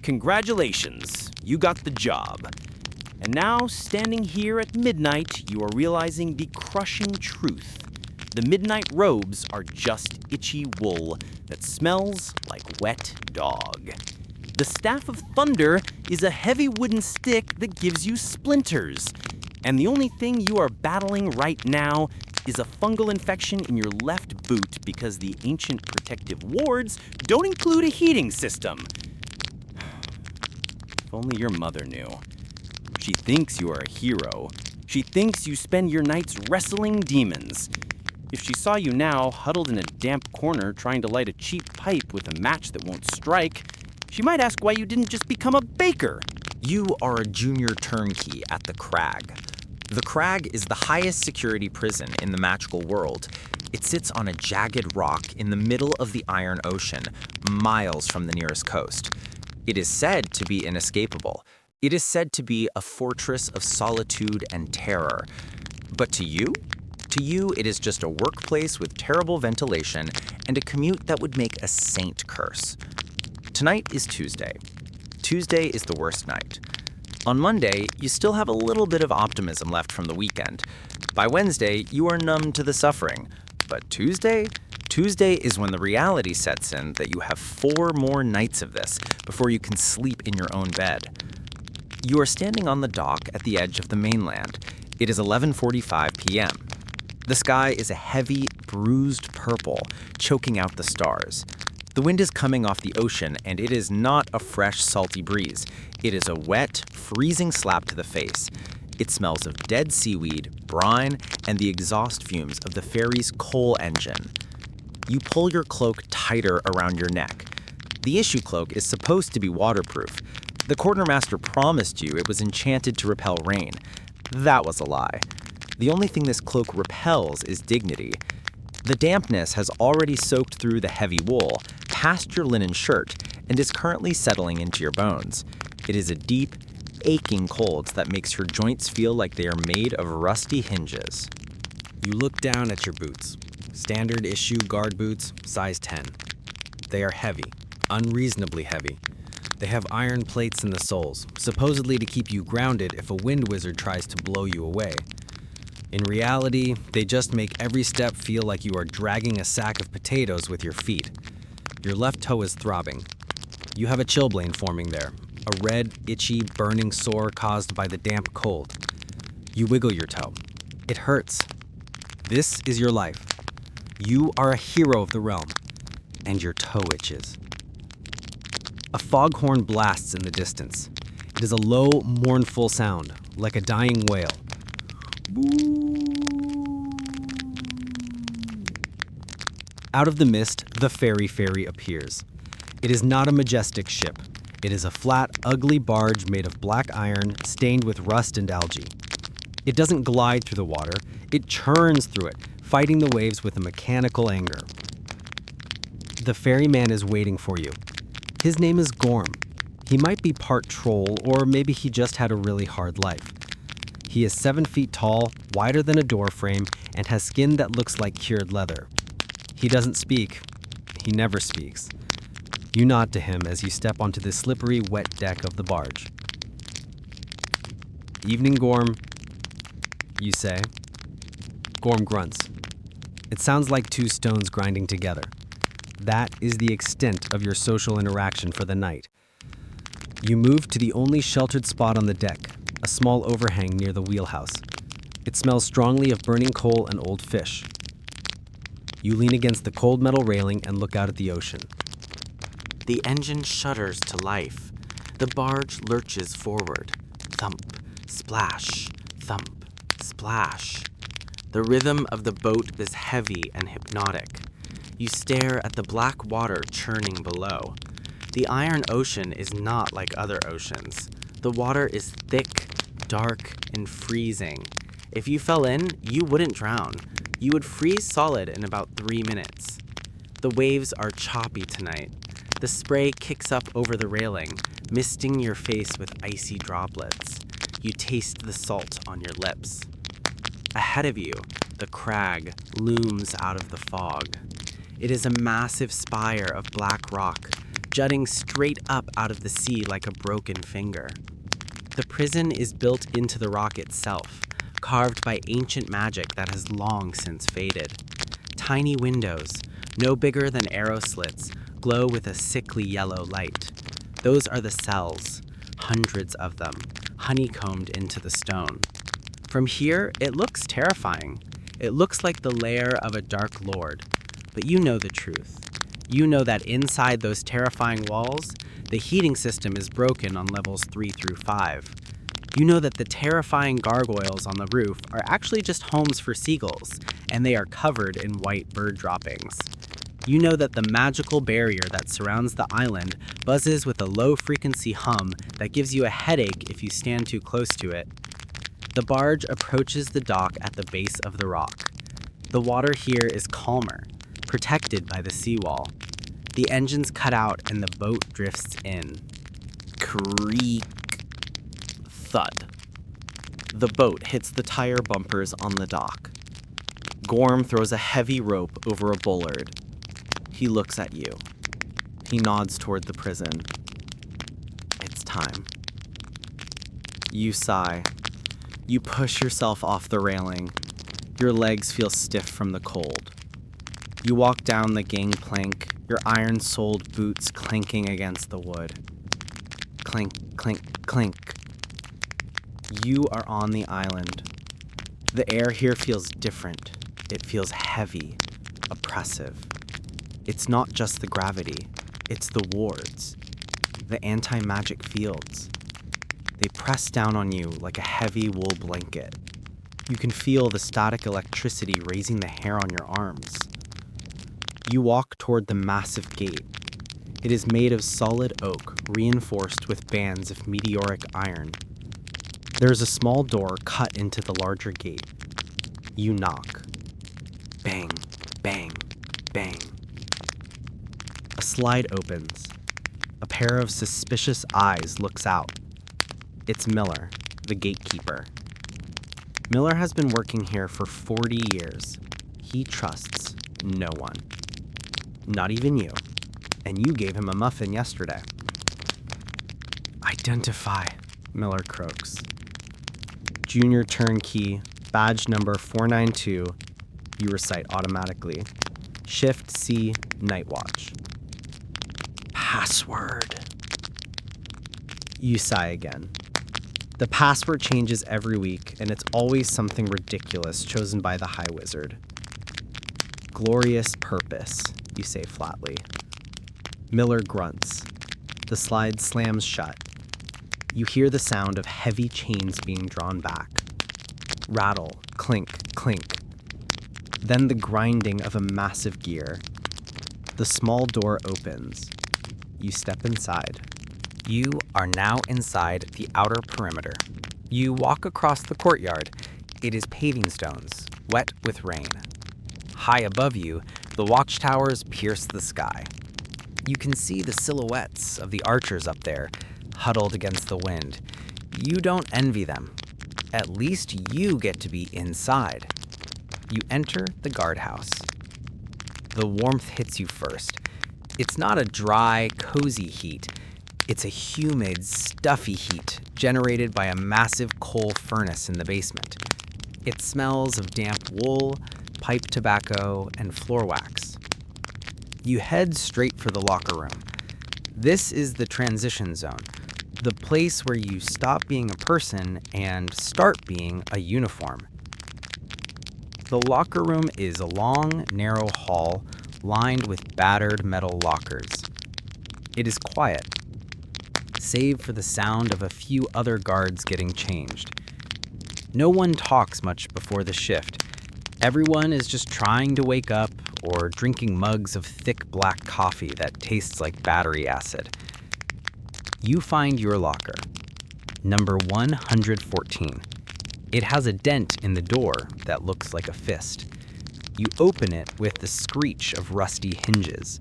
Congratulations, you got the job. And now, standing here at midnight, you are realizing the crushing truth. The midnight robes are just itchy wool that smells like wet dog. The staff of thunder is a heavy wooden stick that gives you splinters. And the only thing you are battling right now is a fungal infection in your left boot because the ancient protective wards don't include a heating system. If only your mother knew. She thinks you are a hero. She thinks you spend your nights wrestling demons. If she saw you now, huddled in a damp corner trying to light a cheap pipe with a match that won't strike, she might ask why you didn't just become a baker. You are a junior turnkey at the Crag. The Crag is the highest security prison in the magical world. It sits on a jagged rock in the middle of the Iron Ocean, miles from the nearest coast. It is said to be inescapable. It is said to be a fortress of solitude and terror. But to you? To you, it is just a workplace with terrible ventilation and a commute that would make a saint curse. Tonight is Tuesday. Tuesday is the worst night. On Monday, you still have a little bit of optimism left from the weekend. By Wednesday, you are numb to the suffering. But Tuesday is when the reality sets in that you have 4 more nights of this before you can sleep in your own bed. You are standing on the dock at the edge of the mainland. It is 11:45 p.m. The sky is a heavy, bruised purple, choking out the stars. The wind is coming off the ocean, and it is not a fresh, salty breeze. It is a wet, freezing slap to the face. It smells of dead seaweed, brine, and the exhaust fumes of the ferry's coal engine. You pull your cloak tighter around your neck. The issue cloak is supposed to be waterproof. The quartermaster promised you it was enchanted to repel rain. That was a lie. The only thing this cloak repels is dignity. The dampness has already soaked through the heavy wool, past your linen shirt, and is currently settling into your bones. It is a deep, aching cold that makes your joints feel like they are made of rusty hinges. You look down at your boots. Standard issue guard boots, size 10. They are heavy, unreasonably heavy. They have iron plates in the soles, supposedly to keep you grounded if a wind wizard tries to blow you away. In reality, they just make every step feel like you are dragging a sack of potatoes with your feet. Your left toe is throbbing. You have a chilblain forming there, a red, itchy, burning sore caused by the damp cold. You wiggle your toe. It hurts. This is your life. You are a hero of the realm, and your toe itches. A foghorn blasts in the distance. It is a low, mournful sound, like a dying whale. Out of the mist, the ferry appears. It is not a majestic ship. It is a flat, ugly barge made of black iron, stained with rust and algae. It doesn't glide through the water. It churns through it, fighting the waves with a mechanical anger. The ferryman is waiting for you. His name is Gorm. He might be part troll, or maybe he just had a really hard life. He is 7 feet tall, wider than a door frame, and has skin that looks like cured leather. He doesn't speak. He never speaks. You nod to him as you step onto the slippery, wet deck of the barge. "Evening, Gorm," you say. Gorm grunts. It sounds like 2 stones grinding together. That is the extent of your social interaction for the night. You move to the only sheltered spot on the deck, a small overhang near the wheelhouse. It smells strongly of burning coal and old fish. You lean against the cold metal railing and look out at the ocean. The engine shudders to life. The barge lurches forward. Thump, splash, thump, splash. The rhythm of the boat is heavy and hypnotic. You stare at the black water churning below. The Iron Ocean is not like other oceans. The water is thick, dark, and freezing. If you fell in, you wouldn't drown. You would freeze solid in about 3 minutes. The waves are choppy tonight. The spray kicks up over the railing, misting your face with icy droplets. You taste the salt on your lips. Ahead of you, the Crag looms out of the fog. It is a massive spire of black rock, jutting straight up out of the sea like a broken finger. The prison is built into the rock itself, carved by ancient magic that has long since faded. Tiny windows, no bigger than arrow slits, glow with a sickly yellow light. Those are the cells, hundreds of them, honeycombed into the stone. From here, it looks terrifying. It looks like the lair of a dark lord. But you know the truth. You know that inside those terrifying walls, the heating system is broken on levels 3 through 5. You know that the terrifying gargoyles on the roof are actually just homes for seagulls, and they are covered in white bird droppings. You know that the magical barrier that surrounds the island buzzes with a low-frequency hum that gives you a headache if you stand too close to it. The barge approaches the dock at the base of the rock. The water here is calmer, protected by the seawall. The engines cut out and the boat drifts in. Creak. Thud. The boat hits the tire bumpers on the dock. Gorm throws a heavy rope over a bollard. He looks at you. He nods toward the prison. It's time. You sigh. You push yourself off the railing. Your legs feel stiff from the cold. You walk down the gangplank, your iron-soled boots clanking against the wood. Clink, clink, clink. You are on the island. The air here feels different. It feels heavy, oppressive. It's not just the gravity, it's the wards, the anti-magic fields. They press down on you like a heavy wool blanket. You can feel the static electricity raising the hair on your arms. You walk toward the massive gate. It is made of solid oak, reinforced with bands of meteoric iron. There is a small door cut into the larger gate. You knock. Bang, bang, bang. A slide opens. A pair of suspicious eyes looks out. It's Miller, the gatekeeper. Miller has been working here for 40 years. He trusts no one. Not even you. And you gave him a muffin yesterday. Identify, Miller croaks. Junior Turnkey, badge number 492, you recite automatically. Shift C, Night Watch. Password. You sigh again. The password changes every week, and it's always something ridiculous chosen by the High Wizard. Glorious purpose, you say flatly. Miller grunts. The slide slams shut. You hear the sound of heavy chains being drawn back. Rattle, clink, clink. Then the grinding of a massive gear. The small door opens. You step inside. You are now inside the outer perimeter. You walk across the courtyard. It is paving stones, wet with rain. High above you, the watchtowers pierce the sky. You can see the silhouettes of the archers up there, huddled against the wind. You don't envy them. At least you get to be inside. You enter the guardhouse. The warmth hits you first. It's not a dry, cozy heat. It's a humid, stuffy heat generated by a massive coal furnace in the basement. It smells of damp wool, pipe tobacco, and floor wax. You head straight for the locker room. This is the transition zone, the place where you stop being a person and start being a uniform. The locker room is a long, narrow hall lined with battered metal lockers. It is quiet, save for the sound of a few other guards getting changed. No one talks much before the shift. Everyone is just trying to wake up or drinking mugs of thick black coffee that tastes like battery acid. You find your locker, number 114. It has a dent in the door that looks like a fist. You open it with the screech of rusty hinges.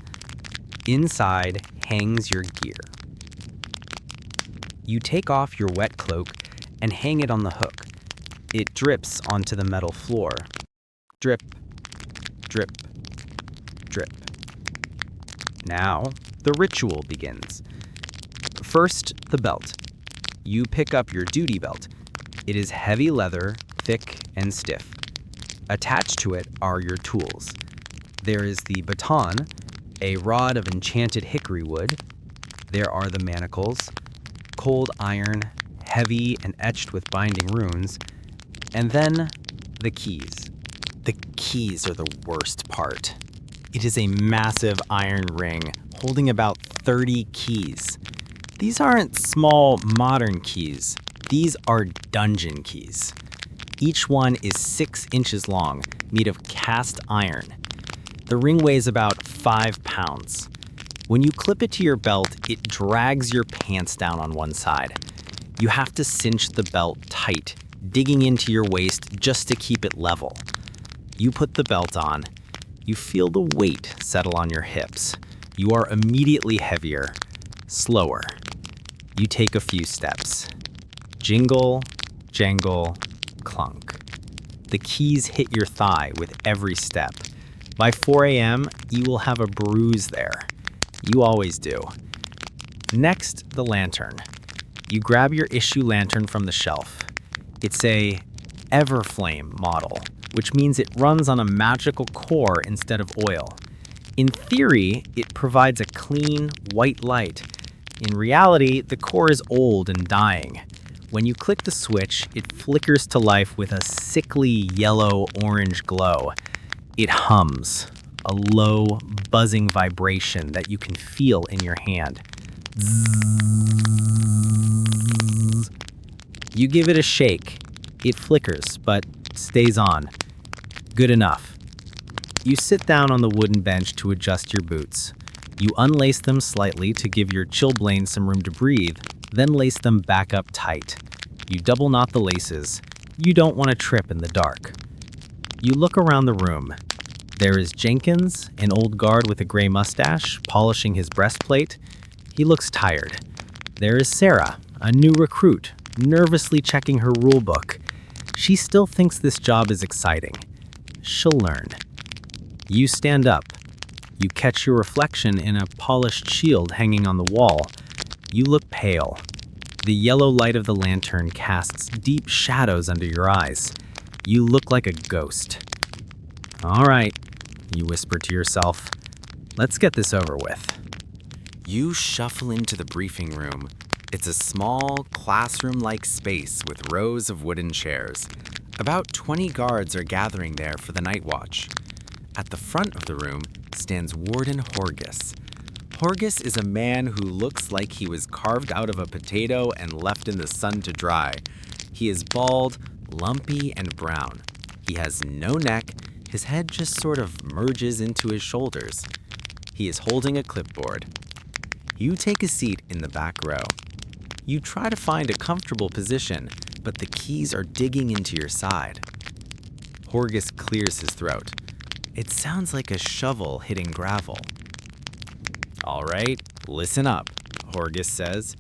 Inside hangs your gear. You take off your wet cloak and hang it on the hook. It drips onto the metal floor. Drip, drip, drip. Now, The ritual begins. First, the belt. You pick up your duty belt. It is heavy leather, thick and stiff. Attached to it are your tools. There is the baton, a rod of enchanted hickory wood. There are the manacles, cold iron, heavy and etched with binding runes. And then, the keys. The keys are the worst part. It is a massive iron ring holding about 30 keys. These aren't small modern keys. These are dungeon keys. Each one is 6 inches long, made of cast iron. The ring weighs about 5 pounds. When you clip it to your belt, it drags your pants down on one side. You have to cinch the belt tight, digging into your waist just to keep it level. You put the belt on. You feel the weight settle on your hips. You are immediately heavier, slower. You take a few steps. Jingle, jangle, clunk. The keys hit your thigh with every step. By 4 a.m., you will have a bruise there. You always do. Next, the lantern. You grab your issue lantern from the shelf. It's a Everflame model, which means it runs on a magical core instead of oil. In theory, it provides a clean, white light. In reality, the core is old and dying. When you click the switch, it flickers to life with a sickly yellow-orange glow. It hums, a low, buzzing vibration that you can feel in your hand. Zzz. You give it a shake. It flickers, but stays on. Good enough. You sit down on the wooden bench to adjust your boots. You unlace them slightly to give your chilblain some room to breathe, then lace them back up tight. You double knot the laces. You don't want to trip in the dark. You look around the room. There is Jenkins, an old guard with a gray mustache, polishing his breastplate. He looks tired. There is Sarah, a new recruit, nervously checking her rulebook. She still thinks this job is exciting. She'll learn. You stand up. You catch your reflection in a polished shield hanging on the wall. You look pale. The yellow light of the lantern casts deep shadows under your eyes. You look like a ghost. All right, you whisper to yourself. Let's get this over with. You shuffle into the briefing room. It's a small, classroom-like space with rows of wooden chairs. About 20 guards are gathering there for the night watch. At the front of the room stands Warden Horgus. Horgus is a man who looks like he was carved out of a potato and left in the sun to dry. He is bald, lumpy, and brown. He has no neck. His head just sort of merges into his shoulders. He is holding a clipboard. You take a seat in the back row. You try to find a comfortable position, but the keys are digging into your side. Horgus clears his throat. It sounds like a shovel hitting gravel. All right, listen up, Horgus says.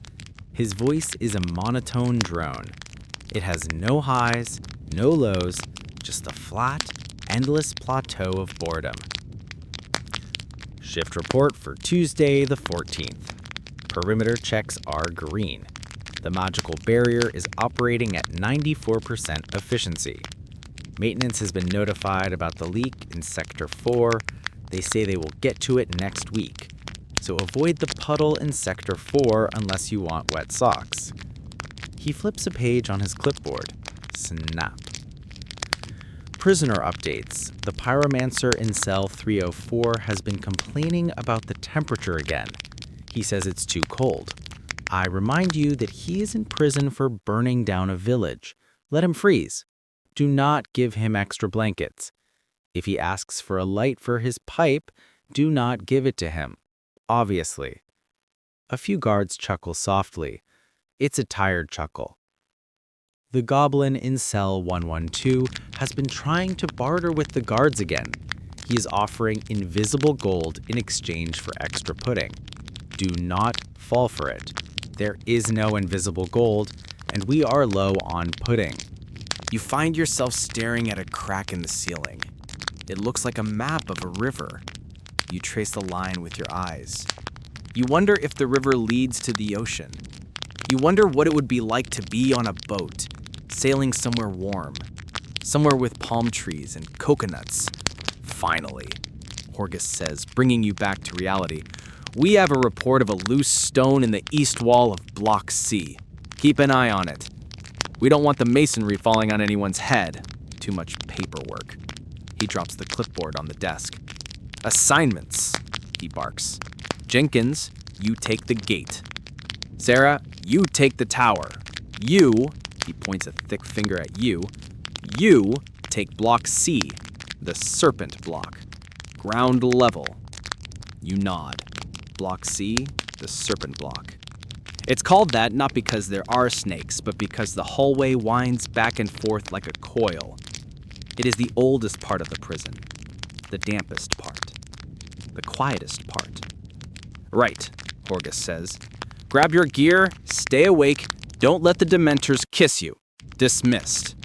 His voice is a monotone drone. It has no highs, no lows, just a flat, endless plateau of boredom. Shift report for Tuesday the 14th. Perimeter checks are green. The magical barrier is operating at 94% efficiency. Maintenance has been notified about the leak in Sector 4. They say they will get to it next week. So avoid the puddle in Sector 4 unless you want wet socks. He flips a page on his clipboard. Snap. Prisoner updates. The pyromancer in cell 304 has been complaining about the temperature again. He says it's too cold. I remind you that he is in prison for burning down a village. Let him freeze. Do not give him extra blankets. If he asks for a light for his pipe, do not give it to him. Obviously. A few guards chuckle softly. It's a tired chuckle. The goblin in cell 112 has been trying to barter with the guards again. He is offering invisible gold in exchange for extra pudding. Do not fall for it. There is no invisible gold, and we are low on pudding. You find yourself staring at a crack in the ceiling. It looks like a map of a river. You trace the line with your eyes. You wonder if the river leads to the ocean. You wonder what it would be like to be on a boat, sailing somewhere warm, somewhere with palm trees and coconuts. Finally, Horgus says, bringing you back to reality. We have a report of a loose stone in the east wall of Block C. Keep an eye on it. We don't want the masonry falling on anyone's head. Too much paperwork. He drops the clipboard on the desk. Assignments, he barks. Jenkins, you take the gate. Sarah, you take the tower. You, he points a thick finger at you take Block C, the serpent block. Ground level. You nod. Block C, the serpent block. It's called that not because there are snakes, but because the hallway winds back and forth like a coil. It is the oldest part of the prison, the dampest part, the quietest part. Right, Horgus says. Grab your gear, stay awake, don't let the Dementors kiss you. Dismissed.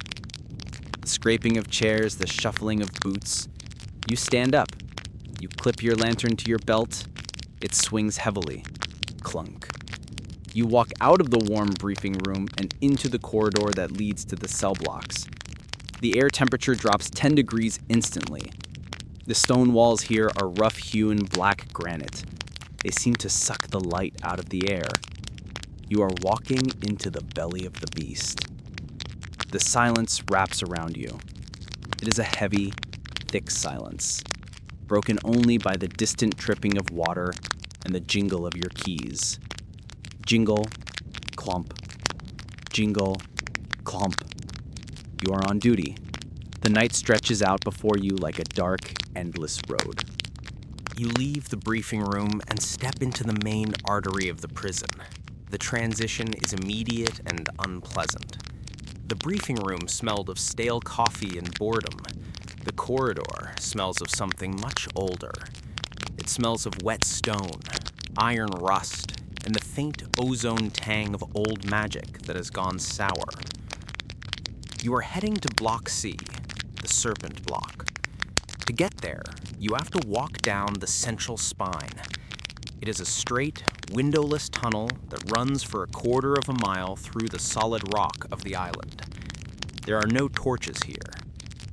The scraping of chairs, the shuffling of boots. You stand up. You clip your lantern to your belt. It swings heavily. Clunk. You walk out of the warm briefing room and into the corridor that leads to the cell blocks. The air temperature drops 10 degrees instantly. The stone walls here are rough-hewn black granite. They seem to suck the light out of the air. You are walking into the belly of the beast. The silence wraps around you. It is a heavy, thick silence, broken only by the distant dripping of water and the jingle of your keys. Jingle, clomp, jingle, clomp. You are on duty. The night stretches out before you like a dark, endless road. You leave the briefing room and step into the main artery of the prison. The transition is immediate and unpleasant. The briefing room smelled of stale coffee and boredom. The corridor smells of something much older. It smells of wet stone, iron rust, and the faint ozone tang of old magic that has gone sour. You are heading to Block C, the serpent block. To get there, you have to walk down the central spine. It is a straight, windowless tunnel that runs for a quarter of a mile through the solid rock of the island. There are no torches here.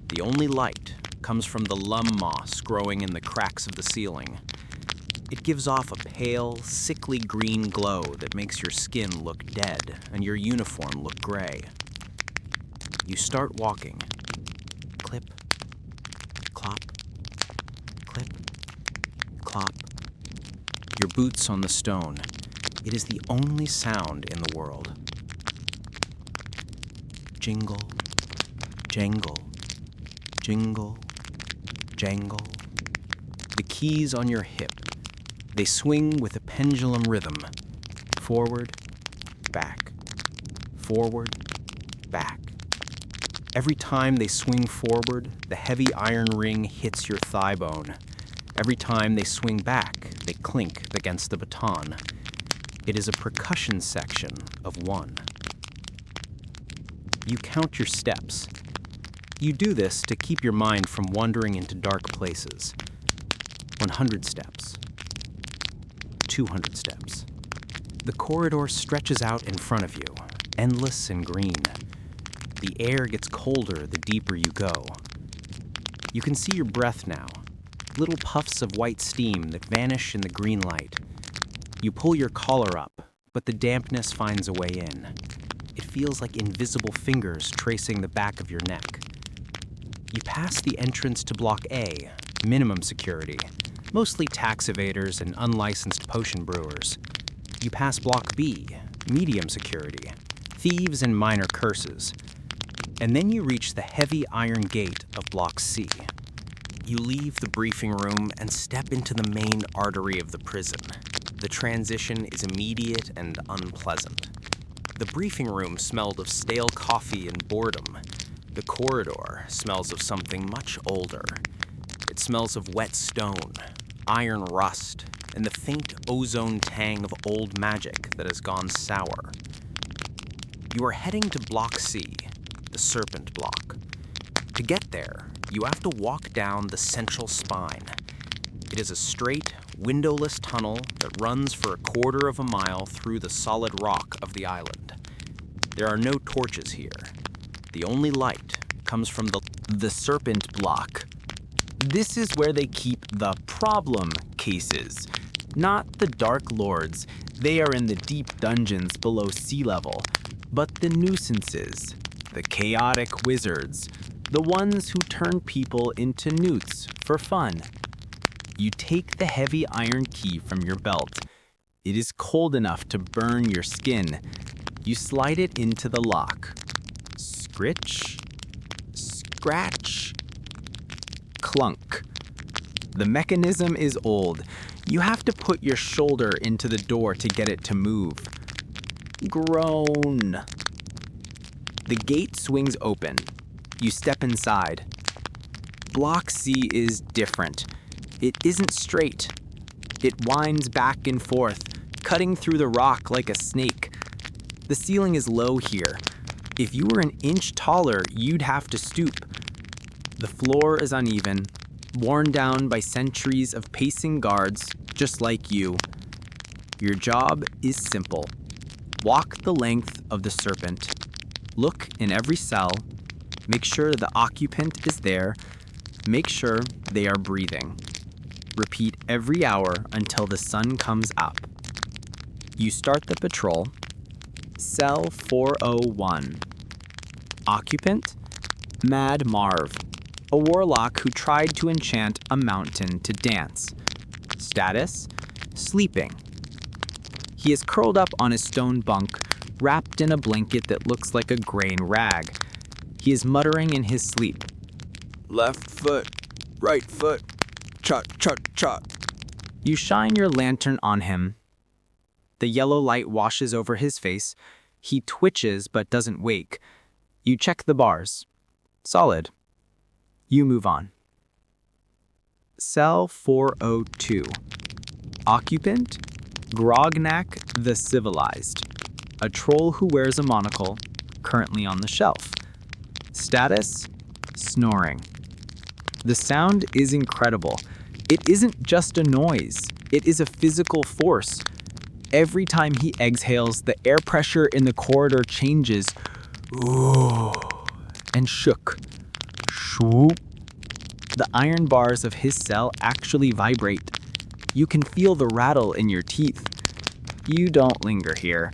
The only light comes from the lum moss growing in the cracks of the ceiling. It gives off a pale, sickly green glow that makes your skin look dead and your uniform look gray. You start walking. Clip, clop, clip, clop. Your boots on the stone. It is the only sound in the world. Jingle, jangle, jingle, jangle. The keys on your hip. They swing with a pendulum rhythm. Forward, back, forward, back. Every time they swing forward, the heavy iron ring hits your thigh bone. Every time they swing back, they clink against the baton. It is a percussion section of one. You count your steps. You do this to keep your mind from wandering into dark places. 100 steps. 200 steps. The corridor stretches out in front of you, endless and green. The air gets colder the deeper you go. You can see your breath now. Little puffs of white steam that vanish in the green light. You pull your collar up, but the dampness finds a way in. It feels like invisible fingers tracing the back of your neck. You pass the entrance to Block A, minimum security, mostly tax evaders and unlicensed potion brewers. You pass Block B, medium security, thieves and minor curses. And then you reach the heavy iron gate of Block C. You leave the briefing room and step into the main artery of the prison. The transition is immediate and unpleasant. The briefing room smelled of stale coffee and boredom. The corridor smells of something much older. It smells of wet stone, iron rust, and the faint ozone tang of old magic that has gone sour. You are heading to Block C, the serpent block. To get there, you have to walk down the central spine. It is a straight, windowless tunnel that runs for a quarter of a mile through the solid rock of the island. There are no torches here. The only light comes from the serpent block. This is where they keep the problem cases, not the Dark Lords. They are in the deep dungeons below sea level, but the nuisances, the chaotic wizards, the ones who turn people into newts for fun. You take the heavy iron key from your belt. It is cold enough to burn your skin. You slide it into the lock. Scritch, scratch, clunk. The mechanism is old. You have to put your shoulder into the door to get it to move. Groan. The gate swings open. You step inside. Block C is different. It isn't straight. It winds back and forth, cutting through the rock like a snake. The ceiling is low here. If you were an inch taller, you'd have to stoop. The floor is uneven, worn down by centuries of pacing guards, just like you. Your job is simple. Walk the length of the serpent. Look in every cell. Make sure the occupant is there. Make sure they are breathing. Repeat every hour until the sun comes up. You start the patrol. Cell 401. Occupant, Mad Marv, a warlock who tried to enchant a mountain to dance. Status, sleeping. He is curled up on his stone bunk, wrapped in a blanket that looks like a grain rag. He is muttering in his sleep. Left foot, right foot, chut, chut, chut. You shine your lantern on him. The yellow light washes over his face. He twitches but doesn't wake. You check the bars. Solid. You move on. Cell 402. Occupant, Grognak the Civilized, a troll who wears a monocle, currently on the shelf. Status, snoring. The sound is incredible. It isn't just a noise. It is a physical force. Every time he exhales, the air pressure in the corridor changes. Ooh, and shook. Shoop. The iron bars of his cell actually vibrate. You can feel the rattle in your teeth. You don't linger here.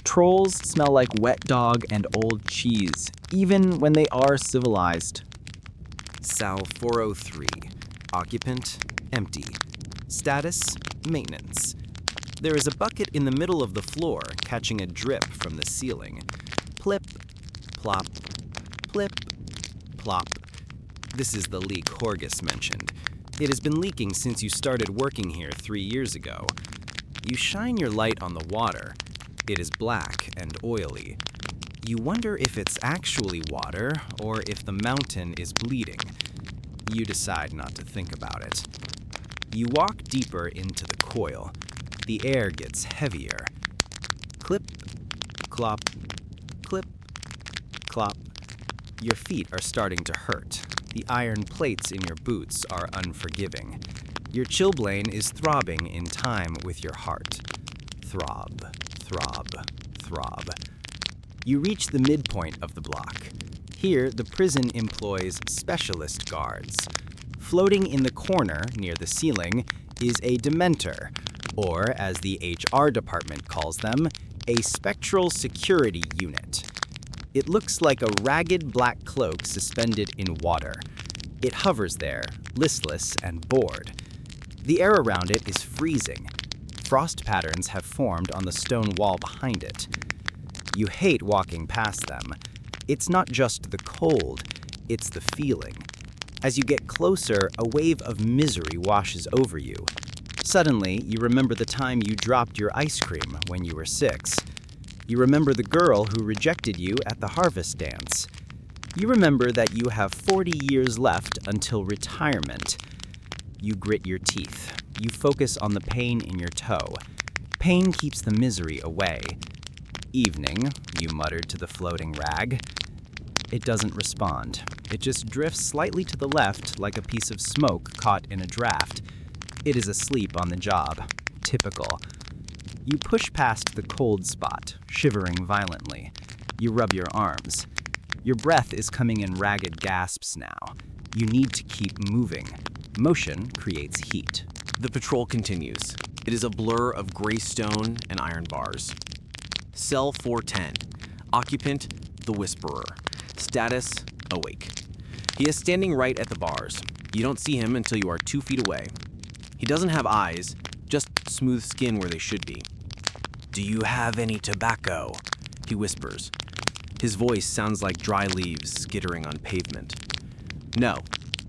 Trolls smell like wet dog and old cheese, even when they are civilized. Cell 403. Occupant, empty. Status, maintenance. There is a bucket in the middle of the floor catching a drip from the ceiling. Plip, plop, plip, plop. This is the leak Horgus mentioned. It has been leaking since you started working here 3 years ago. You shine your light on the water. It is black and oily. You wonder if it's actually water or if the mountain is bleeding. You decide not to think about it. You walk deeper into the coil. The air gets heavier. Clip, clop, clip, clop. Your feet are starting to hurt. The iron plates in your boots are unforgiving. Your chilblain is throbbing in time with your heart. Throb, throb, throb. You reach the midpoint of the block. Here, the prison employs specialist guards. Floating in the corner near the ceiling is a Dementor, or as the HR department calls them, a spectral security unit. It looks like a ragged black cloak suspended in water. It hovers there, listless and bored. The air around it is freezing. Frost patterns have formed on the stone wall behind it. You hate walking past them. It's not just the cold, it's the feeling. As you get closer, a wave of misery washes over you. Suddenly, you remember the time you dropped your ice cream when you were 6. You remember the girl who rejected you at the harvest dance. You remember that you have 40 years left until retirement. You grit your teeth. You focus on the pain in your toe. Pain keeps the misery away. Evening, you muttered to the floating rag. It doesn't respond. It just drifts slightly to the left like a piece of smoke caught in a draft. It is asleep on the job. Typical. You push past the cold spot, shivering violently. You rub your arms. Your breath is coming in ragged gasps now. You need to keep moving. Motion creates heat. The patrol continues. It is a blur of gray stone and iron bars. Cell 410. Occupant, the Whisperer. Status, awake. He is standing right at the bars. You don't see him until you are 2 feet away. He doesn't have eyes, just smooth skin where they should be. "Do you have any tobacco?" he whispers. His voice sounds like dry leaves skittering on pavement. "No,"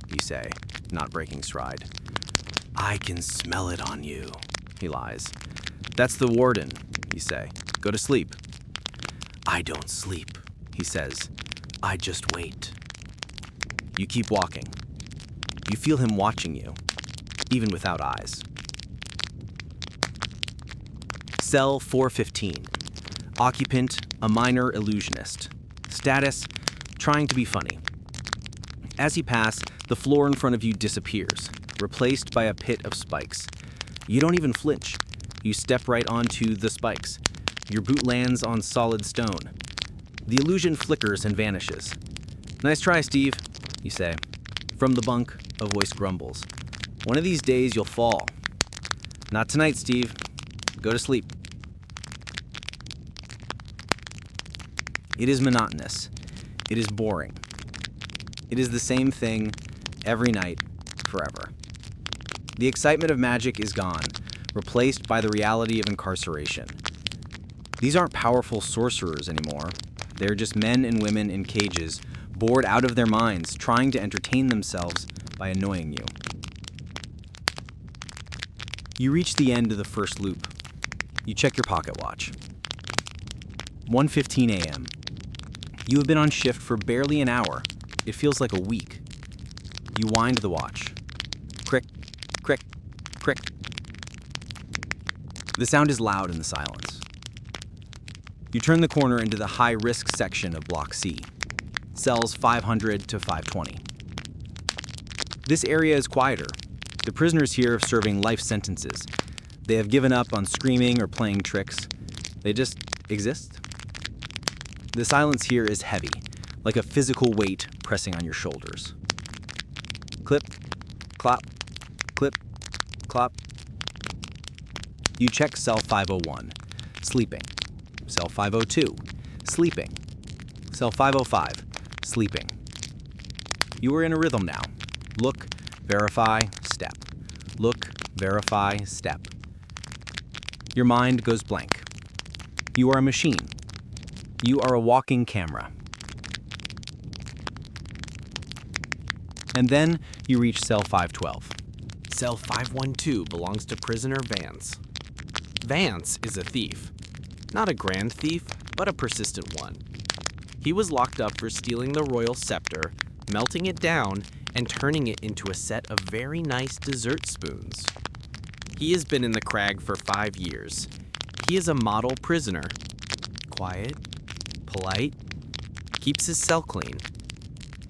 you say, not breaking stride. "I can smell it on you," he lies. "That's the warden," you say. "Go to sleep." "I don't sleep," he says. "I just wait." You keep walking. You feel him watching you, even without eyes. Cell 415. Occupant, a minor illusionist. Status, trying to be funny. As you pass, the floor in front of you disappears, replaced by a pit of spikes. You don't even flinch. You step right onto the spikes. Your boot lands on solid stone. The illusion flickers and vanishes. "Nice try, Steve," you say. From the bunk, a voice grumbles. "One of these days you'll fall." "Not tonight, Steve. Go to sleep." It is monotonous. It is boring. It is the same thing every night, forever. The excitement of magic is gone, replaced by the reality of incarceration. These aren't powerful sorcerers anymore. They're just men and women in cages, bored out of their minds, trying to entertain themselves by annoying you. You reach the end of the first loop. You check your pocket watch. 1:15 a.m. You have been on shift for barely an hour. It feels like a week. You wind the watch. Crick, crick, crick. The sound is loud in the silence. You turn the corner into the high-risk section of Block C, cells 500 to 520. This area is quieter. The prisoners here are serving life sentences. They have given up on screaming or playing tricks. They just exist. The silence here is heavy, like a physical weight pressing on your shoulders. Clip, clop, clip, clop. You check cell 501, sleeping. Cell 502, sleeping. Cell 505, sleeping. You are in a rhythm now. Look, verify, step. Look, verify, step. Your mind goes blank. You are a machine. You are a walking camera. And then you reach cell 512. Cell 512 belongs to prisoner Vance. Vance is a thief. Not a grand thief, but a persistent one. He was locked up for stealing the royal scepter, melting it down, and turning it into a set of very nice dessert spoons. He has been in the Crag for 5 years. He is a model prisoner. Quiet, polite, keeps his cell clean.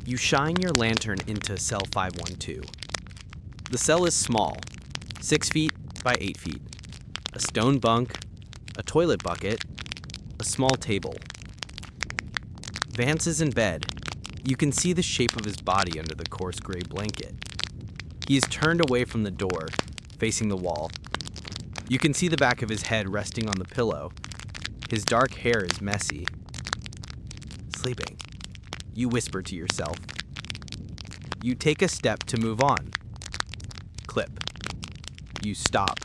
You shine your lantern into cell 512. The cell is small, 6 feet by 8 feet. A stone bunk, a toilet bucket, a small table. Vance is in bed. You can see the shape of his body under the coarse gray blanket. He is turned away from the door, facing the wall. You can see the back of his head resting on the pillow. His dark hair is messy. Sleeping, you whisper to yourself. You take a step to move on. Clip. You stop.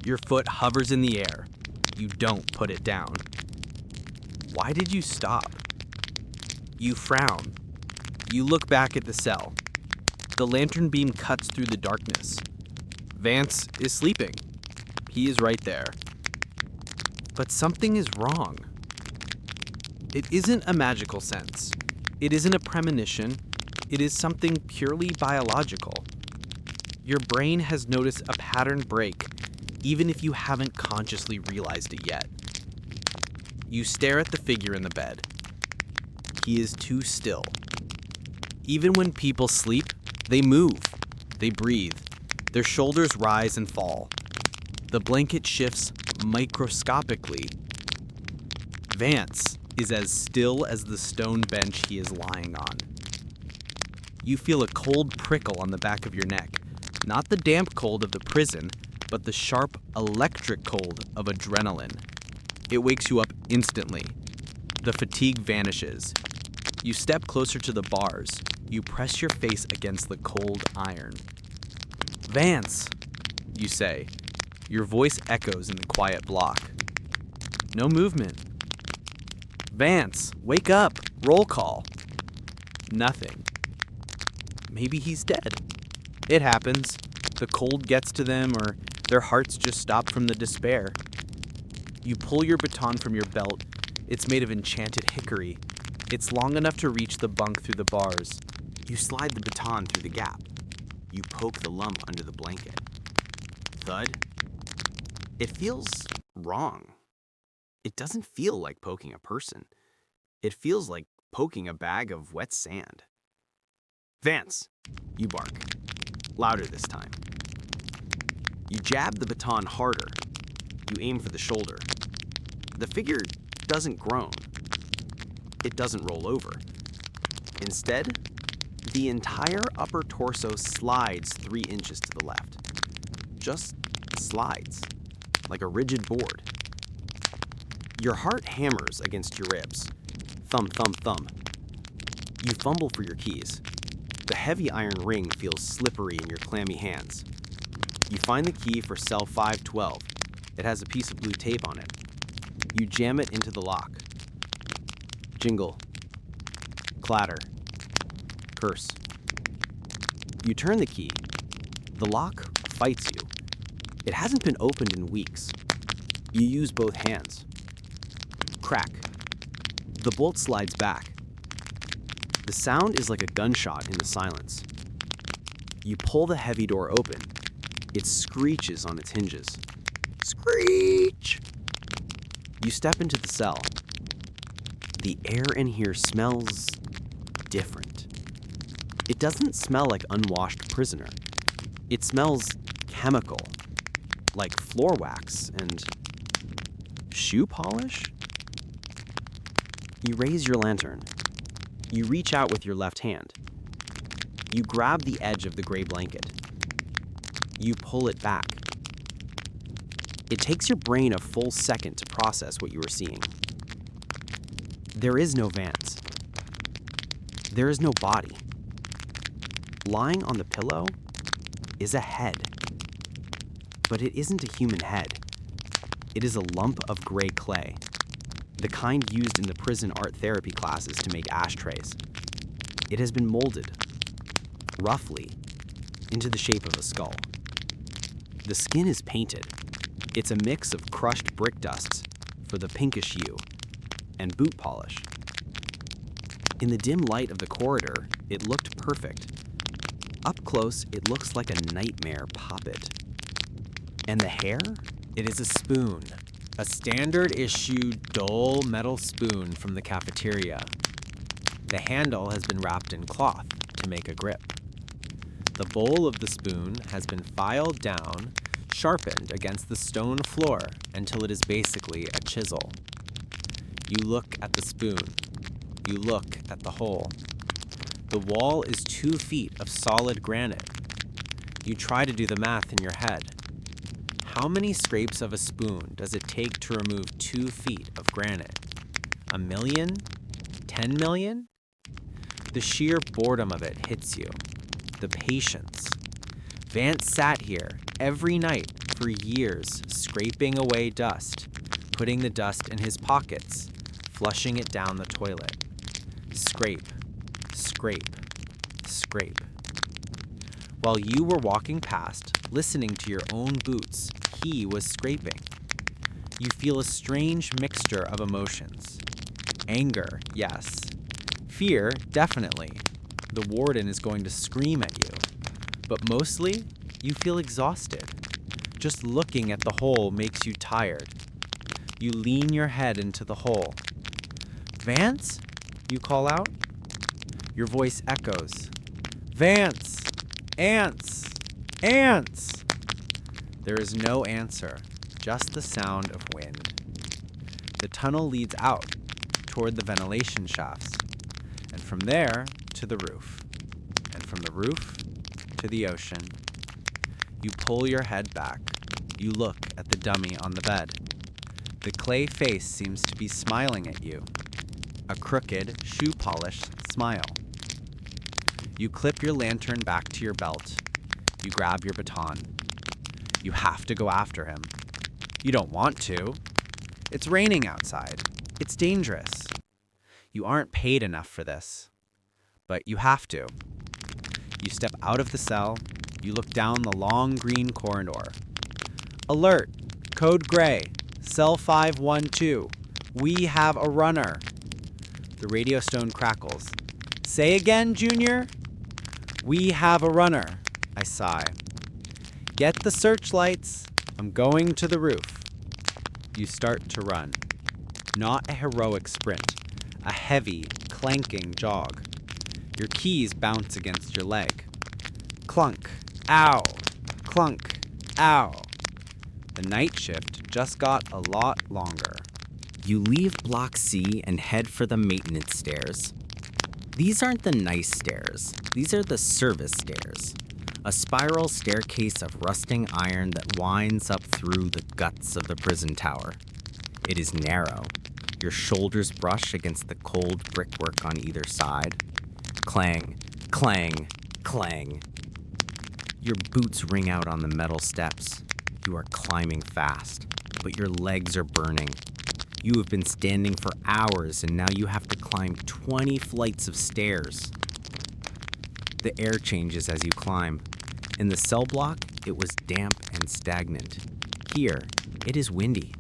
Your foot hovers in the air. You don't put it down. Why did you stop? You frown. You look back at the cell. The lantern beam cuts through the darkness. Vance is sleeping. He is right there. But something is wrong. It isn't a magical sense. It isn't a premonition. It is something purely biological. Your brain has noticed a pattern break, even if you haven't consciously realized it yet. You stare at the figure in the bed. He is too still. Even when people sleep, they move, they breathe, Their shoulders rise and fall. The blanket shifts microscopically. Vance is as still as the stone bench he is lying on. You feel a cold prickle on the back of your neck, not the damp cold of the prison, but the sharp electric cold of adrenaline. It wakes you up instantly. The fatigue vanishes. You step closer to the bars. You press your face against the cold iron. "Vance," you say. Your voice echoes in the quiet block. No movement. "Vance, wake up! Roll call." Nothing. Maybe he's dead. It happens. The cold gets to them, or their hearts just stop from the despair. You pull your baton from your belt. It's made of enchanted hickory. It's long enough to reach the bunk through the bars. You slide the baton through the gap. You poke the lump under the blanket. Thud. It feels wrong. It doesn't feel like poking a person. It feels like poking a bag of wet sand. "Vance," you bark. Louder this time. You jab the baton harder. You aim for the shoulder. The figure doesn't groan. It doesn't roll over. Instead, the entire upper torso slides 3 inches to the left. Just slides, like a rigid board. Your heart hammers against your ribs. Thump, thump, thump. You fumble for your keys. The heavy iron ring feels slippery in your clammy hands. You find the key for cell 512. It has a piece of blue tape on it. You jam it into the lock. Jingle. Clatter. Curse. You turn the key. The lock fights you. It hasn't been opened in weeks. You use both hands. Crack. The bolt slides back. The sound is like a gunshot in the silence. You pull the heavy door open. It screeches on its hinges. Screech! You step into the cell. The air in here smells different. It doesn't smell like unwashed prisoner. It smells chemical, like floor wax and shoe polish. You raise your lantern. You reach out with your left hand. You grab the edge of the gray blanket. You pull it back. It takes your brain a full second to process what you are seeing. There is no Vance. There is no body. Lying on the pillow is a head. But it isn't a human head. It is a lump of gray clay, the kind used in the prison art therapy classes to make ashtrays. It has been molded, roughly, into the shape of a skull. The skin is painted. It's a mix of crushed brick dusts for the pinkish hue and boot polish. In the dim light of the corridor, it looked perfect. Up close, it looks like a nightmare puppet. And the hair? It is a spoon, a standard issue dull metal spoon from the cafeteria. The handle has been wrapped in cloth to make a grip. The bowl of the spoon has been filed down, sharpened against the stone floor until it is basically a chisel. You look at the spoon. You look at the hole. The wall is 2 feet of solid granite. You try to do the math in your head. How many scrapes of a spoon does it take to remove 2 feet of granite? 1 million? 10 million? The sheer boredom of it hits you. The patience. Vance sat here every night for years, scraping away dust, putting the dust in his pockets, flushing it down the toilet. Scrape, scrape, scrape. While you were walking past, listening to your own boots, he was scraping. You feel a strange mixture of emotions. Anger, yes. Fear, definitely. The warden is going to scream at you. But mostly, you feel exhausted. Just looking at the hole makes you tired. You lean your head into the hole. "Vance?" you call out. Your voice echoes. "Vance! Ants! Ants!" There is no answer, just the sound of wind. The tunnel leads out toward the ventilation shafts, and from there to the roof, and from the roof to the ocean. You pull your head back. You look at the dummy on the bed. The clay face seems to be smiling at you. A crooked, shoe-polished smile. You clip your lantern back to your belt. You grab your baton. You have to go after him. You don't want to. It's raining outside. It's dangerous. You aren't paid enough for this. But you have to. You step out of the cell. You look down the long green corridor. Alert! Code Gray. Cell 512. We have a runner. The radio stone crackles. Say again, Junior? We have a runner. I sigh. Get the searchlights. I'm going to the roof. You start to run. Not a heroic sprint. A heavy, clanking jog. Your keys bounce against your leg. Clunk. Ow. Clunk. Ow. The night shift just got a lot longer. You leave Block C and head for the maintenance stairs. These aren't the nice stairs. These are the service stairs. A spiral staircase of rusting iron that winds up through the guts of the prison tower. It is narrow. Your shoulders brush against the cold brickwork on either side. Clang, clang, clang. Your boots ring out on the metal steps. You are climbing fast, but your legs are burning. You have been standing for hours and now you have to climb 20 flights of stairs. The air changes as you climb. In the cell block, it was damp and stagnant. Here, it is windy.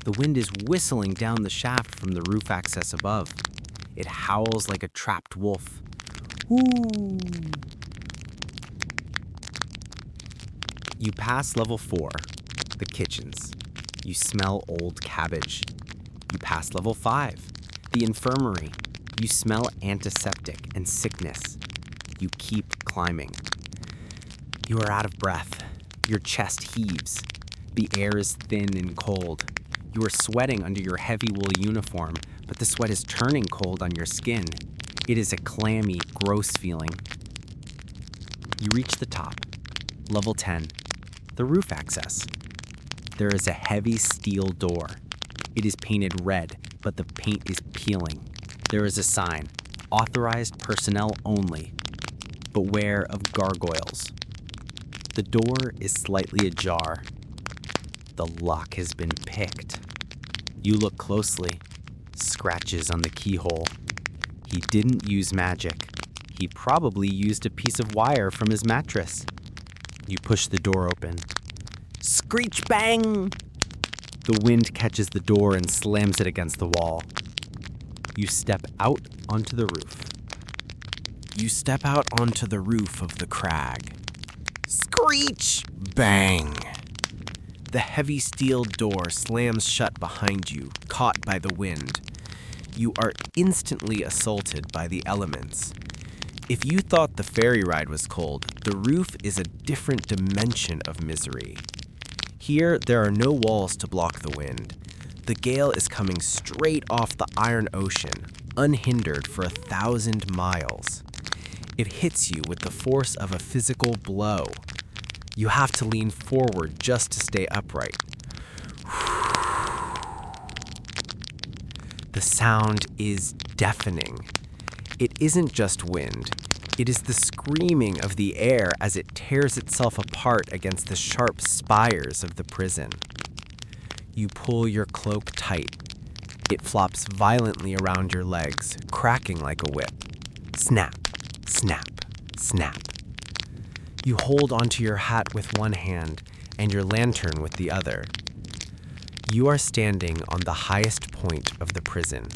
The wind is whistling down the shaft from the roof access above. It howls like a trapped wolf. Woo! You pass level 4, the kitchens. You smell old cabbage. You pass level 5, the infirmary. You smell antiseptic and sickness. You keep climbing. You are out of breath. Your chest heaves. The air is thin and cold. You are sweating under your heavy wool uniform, but the sweat is turning cold on your skin. It is a clammy, gross feeling. You reach the top. Level 10, the roof access. There is a heavy steel door. It is painted red, but the paint is peeling. There is a sign, authorized personnel only. Beware of gargoyles. The door is slightly ajar. The lock has been picked. You look closely. Scratches on the keyhole. He didn't use magic. He probably used a piece of wire from his mattress. You push the door open. Screech bang! The wind catches the door and slams it against the wall. You step out onto the roof. You step out onto the roof of the crag. Screech! Bang! The heavy steel door slams shut behind you, caught by the wind. You are instantly assaulted by the elements. If you thought the ferry ride was cold, the roof is a different dimension of misery. Here, there are no walls to block the wind. The gale is coming straight off the iron ocean, unhindered for 1,000 miles. It hits you with the force of a physical blow. You have to lean forward just to stay upright. The sound is deafening. It isn't just wind. It is the screaming of the air as it tears itself apart against the sharp spires of the prison. You pull your cloak tight. It flops violently around your legs, cracking like a whip. Snap, snap, snap. You hold onto your hat with one hand and your lantern with the other. You are standing on the highest point of the prison.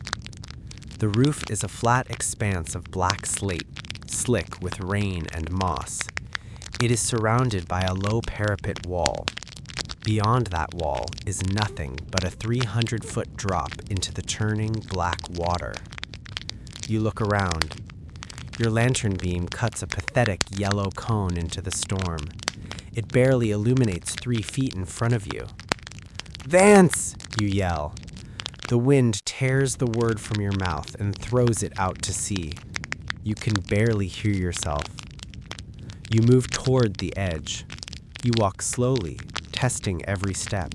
The roof is a flat expanse of black slate, slick with rain and moss. It is surrounded by a low parapet wall. Beyond that wall is nothing but a 300-foot drop into the churning black water. You look around. Your lantern beam cuts a pathetic yellow cone into the storm. It barely illuminates 3 feet in front of you. "Vance!" you yell. The wind tears the word from your mouth and throws it out to sea. You can barely hear yourself. You move toward the edge. You walk slowly, testing every step.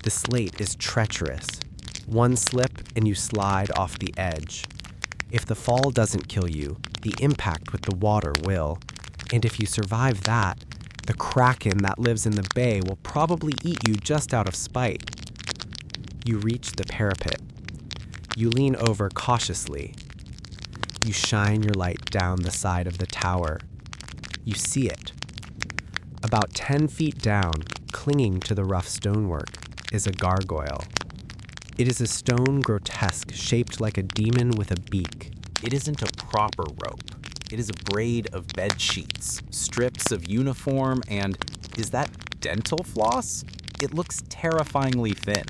The slate is treacherous. One slip and you slide off the edge. If the fall doesn't kill you, the impact with the water will. And if you survive that, the kraken that lives in the bay will probably eat you just out of spite. You reach the parapet. You lean over cautiously. You shine your light down the side of the tower. You see it. About 10 feet down, clinging to the rough stonework, is a gargoyle. It is a stone grotesque shaped like a demon with a beak. It isn't a proper rope. It is a braid of bed sheets, strips of uniform, and is that dental floss? It looks terrifyingly thin.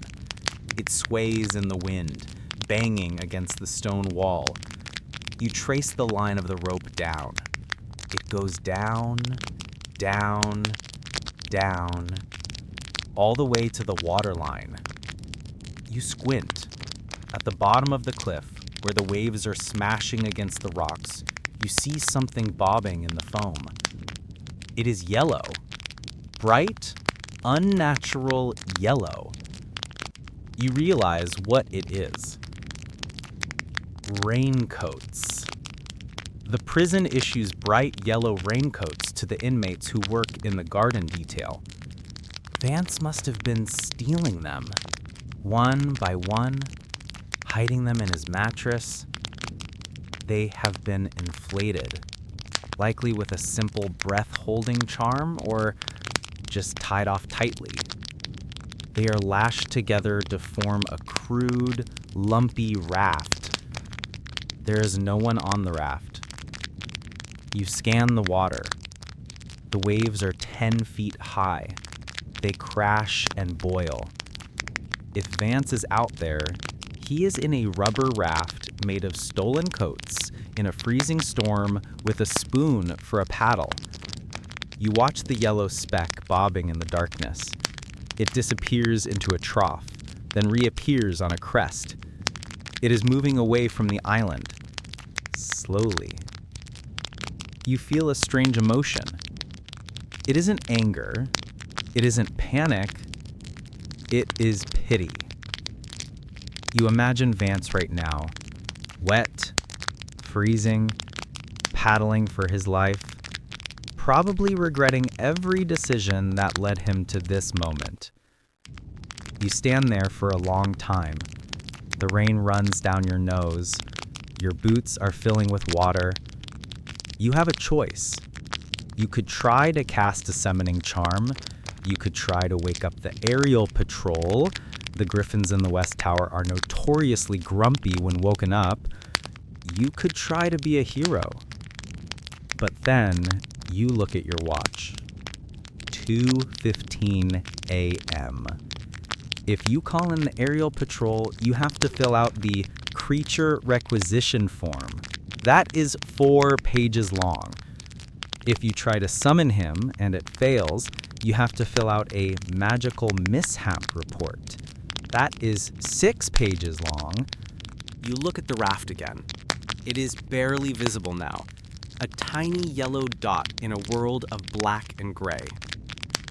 It sways in the wind, banging against the stone wall. You trace the line of the rope down. It goes down, down, down, all the way to the water line. You squint. At the bottom of the cliff, where the waves are smashing against the rocks, you see something bobbing in the foam. It is yellow. Bright, unnatural yellow. You realize what it is. Raincoats. The prison issues bright yellow raincoats to the inmates who work in the garden detail. Vance must have been stealing them, one by one, hiding them in his mattress. They have been inflated, likely with a simple breath-holding charm or just tied off tightly. They are lashed together to form a crude, lumpy raft. There is no one on the raft. You scan the water. The waves are 10 feet high. They crash and boil. If Vance is out there, he is in a rubber raft made of stolen coats in a freezing storm with a spoon for a paddle. You watch the yellow speck bobbing in the darkness. It disappears into a trough, then reappears on a crest. It is moving away from the island, slowly. You feel a strange emotion. It isn't anger. It isn't panic. It is pity. You imagine Vance right now, wet, freezing, paddling for his life, probably regretting every decision that led him to this moment. You stand there for a long time. The rain runs down your nose. Your boots are filling with water. You have a choice. You could try to cast a summoning charm. You could try to wake up the aerial patrol. The griffins in the West Tower are notoriously grumpy when woken up. You could try to be a hero. But then you look at your watch. 2:15 a.m. If you call in the aerial patrol, you have to fill out the creature requisition form. That is 4 pages long. If you try to summon him and it fails, you have to fill out a magical mishap report. That is 6 pages long. You look at the raft again. It is barely visible now. A tiny yellow dot in a world of black and gray.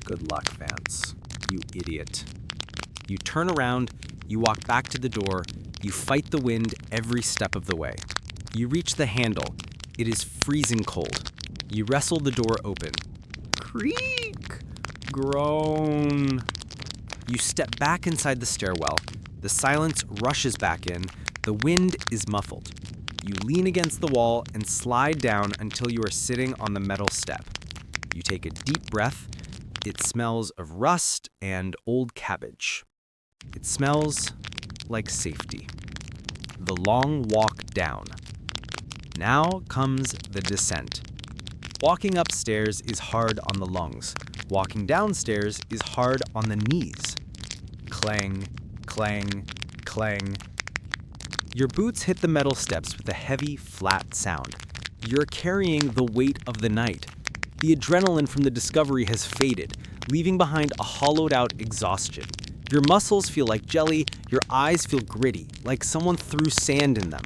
Good luck, Vance, you idiot. You turn around, you walk back to the door, you fight the wind every step of the way. You reach the handle. It is freezing cold. You wrestle the door open. Creak! Groan. You step back inside the stairwell. The silence rushes back in. The wind is muffled. You lean against the wall and slide down until you are sitting on the metal step. You take a deep breath. It smells of rust and old cabbage. It smells like safety. The long walk down. Now comes the descent. Walking upstairs is hard on the lungs. Walking downstairs is hard on the knees. Clang, clang, clang. Your boots hit the metal steps with a heavy, flat sound. You're carrying the weight of the night. The adrenaline from the discovery has faded, leaving behind a hollowed-out exhaustion. Your muscles feel like jelly, your eyes feel gritty, like someone threw sand in them.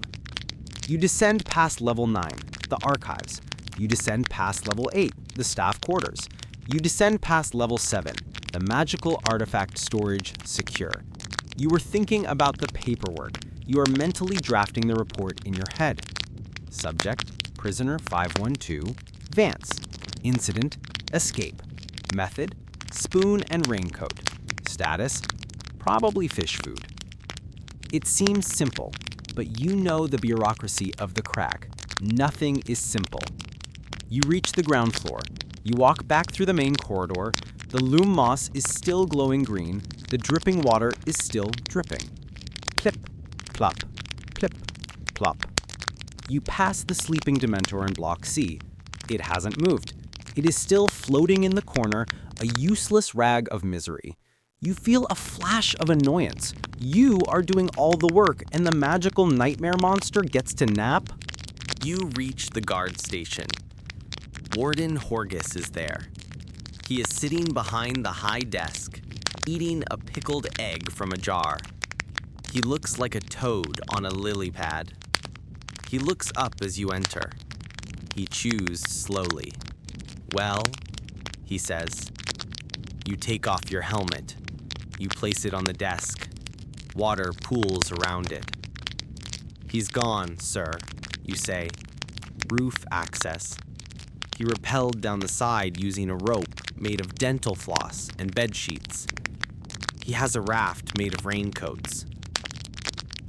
You descend past level 9, the archives. You descend past level 8, the staff quarters. You descend past level 7, the magical artifact storage secure. You were thinking about the paperwork. You are mentally drafting the report in your head. Subject, prisoner 512, Vance. Incident, escape. Method, spoon and raincoat. Status, probably fish food. It seems simple, but you know the bureaucracy of the Crag. Nothing is simple. You reach the ground floor. You walk back through the main corridor. The loom moss is still glowing green. The dripping water is still dripping. Plip, plop, plip, plop. You pass the sleeping Dementor in Block C. It hasn't moved. It is still floating in the corner, a useless rag of misery. You feel a flash of annoyance. You are doing all the work, and the magical nightmare monster gets to nap? You reach the guard station. Warden Horgus is there. He is sitting behind the high desk, eating a pickled egg from a jar. He looks like a toad on a lily pad. He looks up as you enter. He chews slowly. "Well," he says. You take off your helmet. You place it on the desk. Water pools around it. "He's gone, sir," you say. "Roof access." He rappelled down the side using a rope made of dental floss and bed sheets. He has a raft made of raincoats.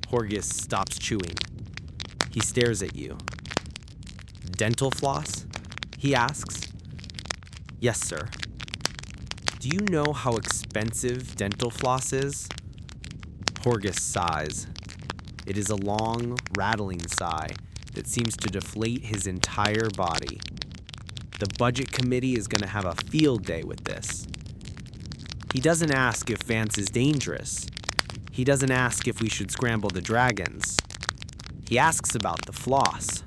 Horgus stops chewing. He stares at you. "Dental floss?" he asks. "Yes, sir." "Do you know how expensive dental floss is?" Horgus sighs. It is a long, rattling sigh that seems to deflate his entire body. The budget committee is going to have a field day with this. He doesn't ask if Vance is dangerous. He doesn't ask if we should scramble the dragons. He asks about the floss.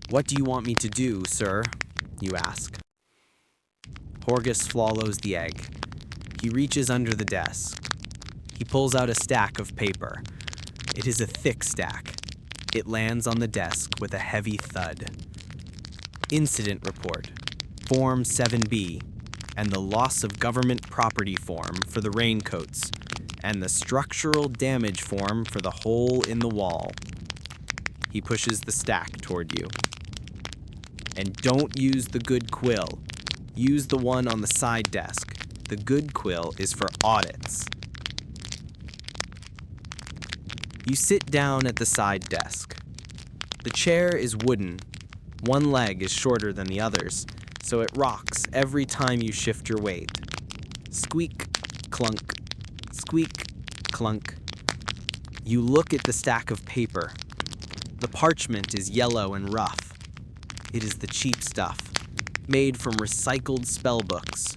"What do you want me to do, sir?" you ask. Horgus swallows the egg. He reaches under the desk. He pulls out a stack of paper. It is a thick stack. It lands on the desk with a heavy thud. Incident report, Form 7B, and the loss of government property form for the raincoats, and the structural damage form for the hole in the wall. He pushes the stack toward you. "And don't use the good quill. Use the one on the side desk. The good quill is for audits." You sit down at the side desk. The chair is wooden. One leg is shorter than the others, so it rocks every time you shift your weight. Squeak, clunk, squeak, clunk. You look at the stack of paper. The parchment is yellow and rough. It is the cheap stuff, made from recycled spellbooks.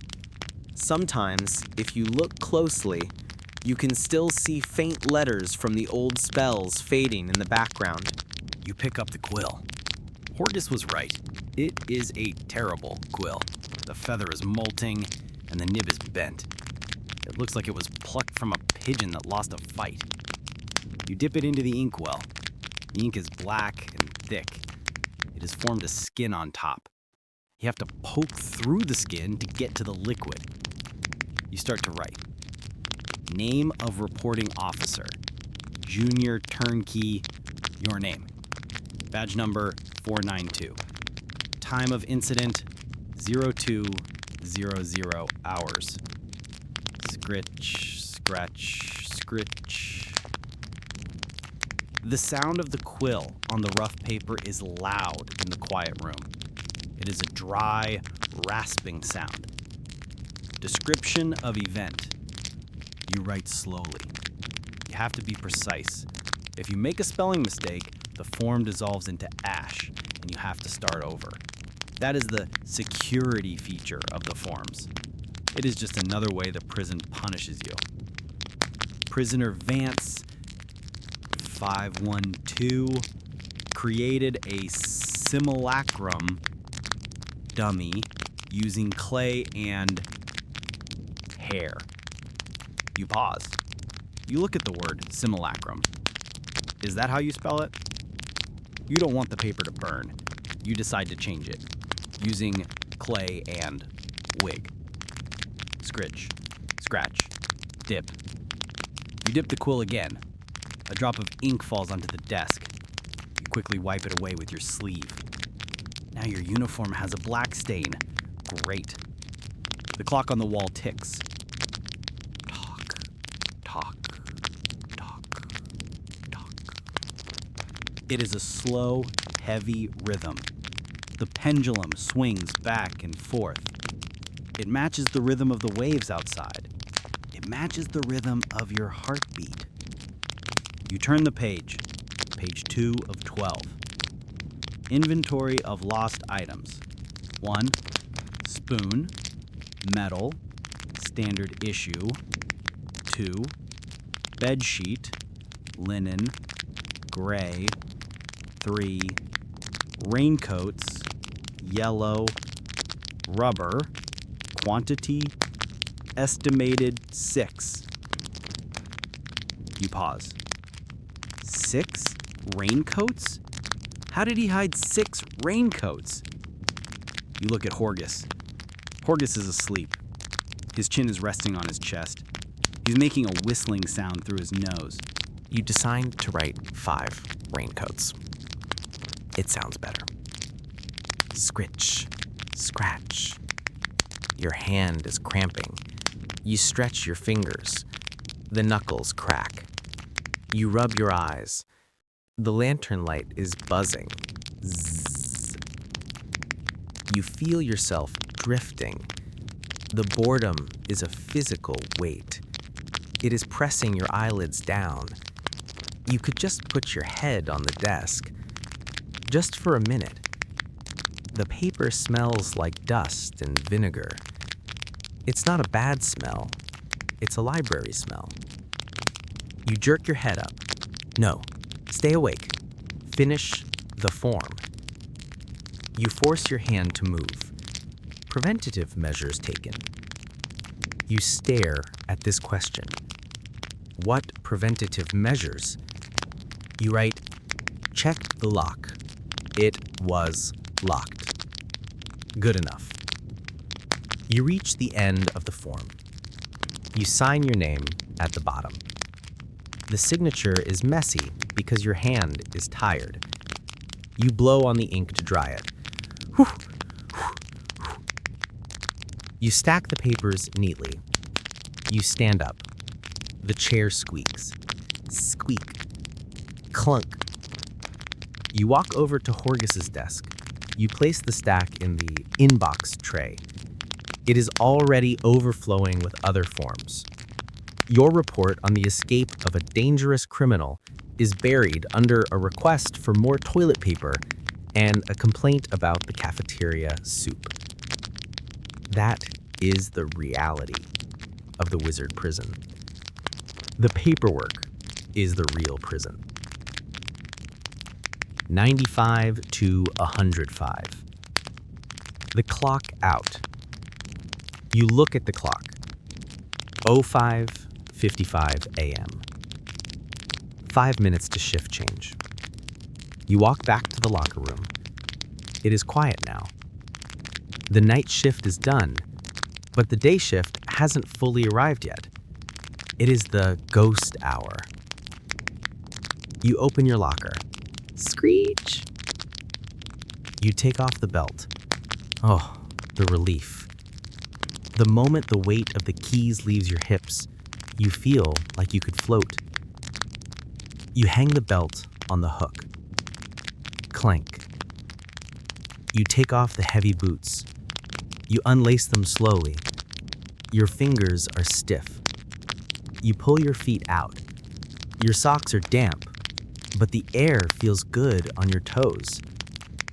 Sometimes, if you look closely, you can still see faint letters from the old spells fading in the background. You pick up the quill. Horgus was right. It is a terrible quill. The feather is molting, and the nib is bent. It looks like it was plucked from a pigeon that lost a fight. You dip it into the inkwell. The ink is black and thick. It has formed a skin on top. You have to poke through the skin to get to the liquid. You start to write. Name of reporting officer. Junior Turnkey. Your name. Badge number 492. Time of incident 0200 hours. Scritch, scratch, scritch. The sound of the quill on the rough paper is loud in the quiet room. It is a dry, rasping sound. Description of event. You write slowly. You have to be precise. If you make a spelling mistake, the form dissolves into ash, and you have to start over. That is the security feature of the forms. It is just another way the prison punishes you. Prisoner Vance 512 created a simulacrum dummy using clay and hair. You pause. You look at the word simulacrum. Is that how you spell it? You don't want the paper to burn. You decide to change it using clay and wig. Scritch, scratch, dip. You dip the quill again. A drop of ink falls onto the desk. You quickly wipe it away with your sleeve. Now your uniform has a black stain. Great. The clock on the wall ticks. Talk, talk, talk, talk. It is a slow, heavy rhythm. The pendulum swings back and forth. It matches the rhythm of the waves outside. It matches the rhythm of your heartbeat. You turn the page, page 2 of 12. Inventory of lost items. 1. Spoon, metal, standard issue. 2. Bed sheet, linen, gray. 3. Raincoats, yellow, rubber, quantity, estimated 6. You pause. 6 raincoats? How did he hide 6 raincoats? You look at Horgus. Horgus is asleep. His chin is resting on his chest. He's making a whistling sound through his nose. You decide to write 5 raincoats. It sounds better. Scritch, scratch. Your hand is cramping. You stretch your fingers. The knuckles crack. You rub your eyes. The lantern light is buzzing. Zzz. You feel yourself drifting. The boredom is a physical weight. It is pressing your eyelids down. You could just put your head on the desk. Just for a minute. The paper smells like dust and vinegar. It's not a bad smell. It's a library smell. You jerk your head up. No, stay awake. Finish the form. You force your hand to move. Preventative measures taken. You stare at this question. What preventative measures? You write, check the lock. It was locked. Good enough. You reach the end of the form. You sign your name at the bottom. The signature is messy because your hand is tired. You blow on the ink to dry it. You stack the papers neatly. You stand up. The chair squeaks. Squeak. Clunk. You walk over to Horgus's desk. You place the stack in the inbox tray. It is already overflowing with other forms. Your report on the escape of a dangerous criminal is buried under a request for more toilet paper and a complaint about the cafeteria soup. That is the reality of the wizard prison. The paperwork is the real prison. 95 to 105. The clock out. You look at the clock. 05:55 a.m. 5 minutes to shift change. You walk back to the locker room. It is quiet now. The night shift is done, but the day shift hasn't fully arrived yet. It is the ghost hour. You open your locker. Screech! You take off the belt. Oh, the relief. The moment the weight of the keys leaves your hips, you feel like you could float. You hang the belt on the hook. Clank. You take off the heavy boots. You unlace them slowly. Your fingers are stiff. You pull your feet out. Your socks are damp, but the air feels good on your toes.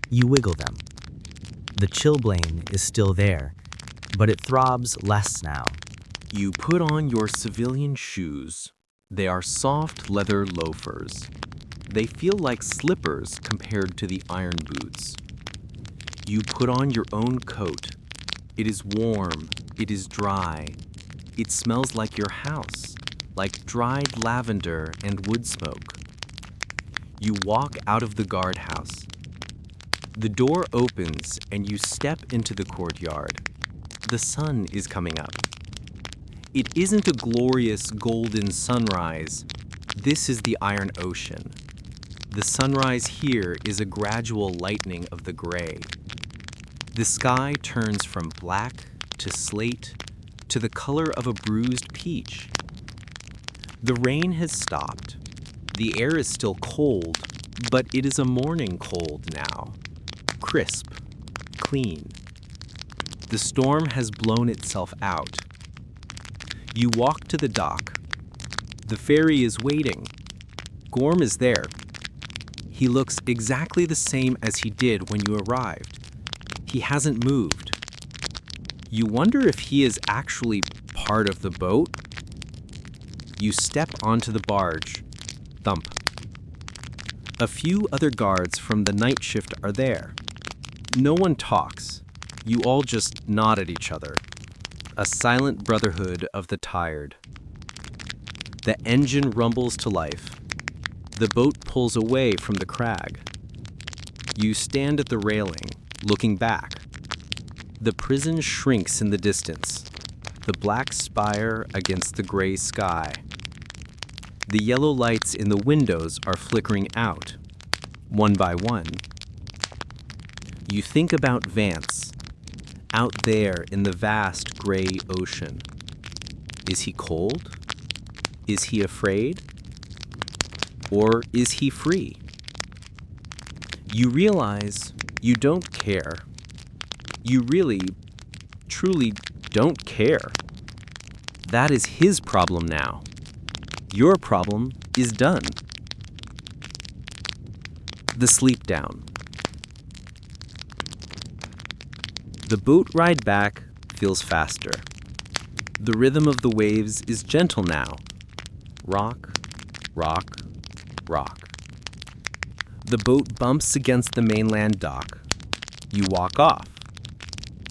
You wiggle them. The chilblain is still there, but it throbs less now. You put on your civilian shoes. They are soft leather loafers. They feel like slippers compared to the iron boots. You put on your own coat. It is warm. It is dry. It smells like your house, like dried lavender and wood smoke. You walk out of the guardhouse. The door opens and you step into the courtyard. The sun is coming up. It isn't a glorious golden sunrise. This is the Iron Ocean. The sunrise here is a gradual lightening of the gray. The sky turns from black to slate to the color of a bruised peach. The rain has stopped. The air is still cold, but it is a morning cold now. Crisp, clean. The storm has blown itself out. You walk to the dock. The ferry is waiting. Gorm is there. He looks exactly the same as he did when you arrived. He hasn't moved. You wonder if he is actually part of the boat. You step onto the barge. Thump. A few other guards from the night shift are there. No one talks. You all just nod at each other. A silent brotherhood of the tired. The engine rumbles to life. The boat pulls away from the crag. You stand at the railing, looking back. The prison shrinks in the distance, the black spire against the gray sky. The yellow lights in the windows are flickering out, one by one. You think about Vance, out there in the vast gray ocean. Is he cold? Is he afraid? Or is he free? You realize you don't care. You really, truly don't care. That is his problem now. Your problem is done. The sleep down. The boat ride back feels faster. The rhythm of the waves is gentle now. Rock, rock, rock. The boat bumps against the mainland dock. You walk off.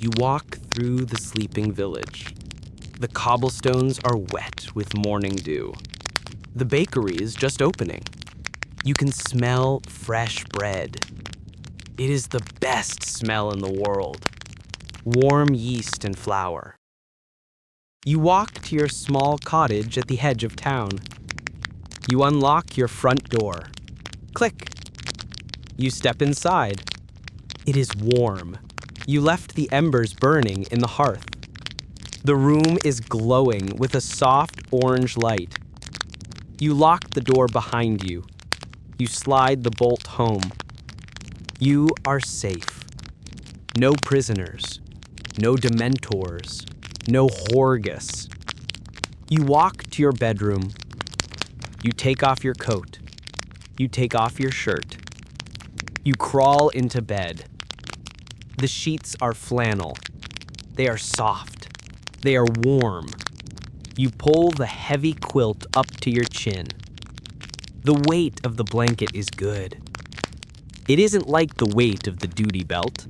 You walk through the sleeping village. The cobblestones are wet with morning dew. The bakery is just opening. You can smell fresh bread. It is the best smell in the world. Warm yeast and flour. You walk to your small cottage at the edge of town. You unlock your front door. Click. You step inside. It is warm. You left the embers burning in the hearth. The room is glowing with a soft orange light. You lock the door behind you. You slide the bolt home. You are safe. No prisoners. No dementors. No Horgus. You walk to your bedroom. You take off your coat. You take off your shirt. You crawl into bed. The sheets are flannel. They are soft. They are warm. You pull the heavy quilt up to your chin. The weight of the blanket is good. It isn't like the weight of the duty belt.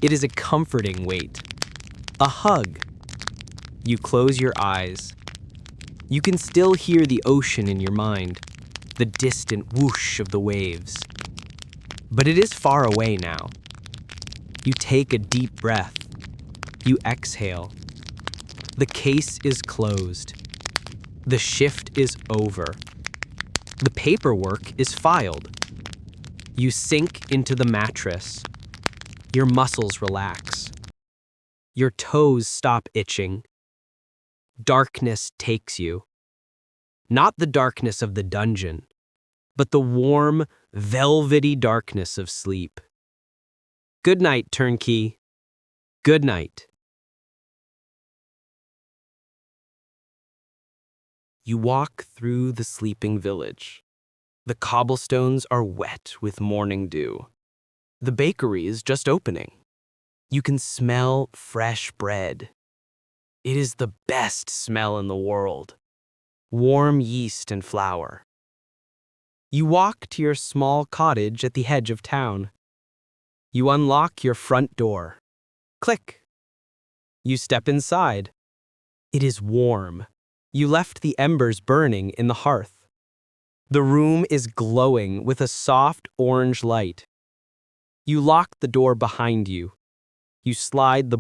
It is a comforting weight. A hug. You close your eyes. You can still hear the ocean in your mind, the distant whoosh of the waves. But it is far away now. You take a deep breath. You exhale. The case is closed. The shift is over. The paperwork is filed. You sink into the mattress. Your muscles relax. Your toes stop itching. Darkness takes you. Not the darkness of the dungeon, but the warm, velvety darkness of sleep. Good night, Turnkey. Good night. You walk through the sleeping village. The cobblestones are wet with morning dew. The bakery is just opening. You can smell fresh bread. It is the best smell in the world. Warm yeast and flour. You walk to your small cottage at the edge of town. You unlock your front door. Click. You step inside. It is warm. You left the embers burning in the hearth. The room is glowing with a soft orange light. You lock the door behind you. You slide the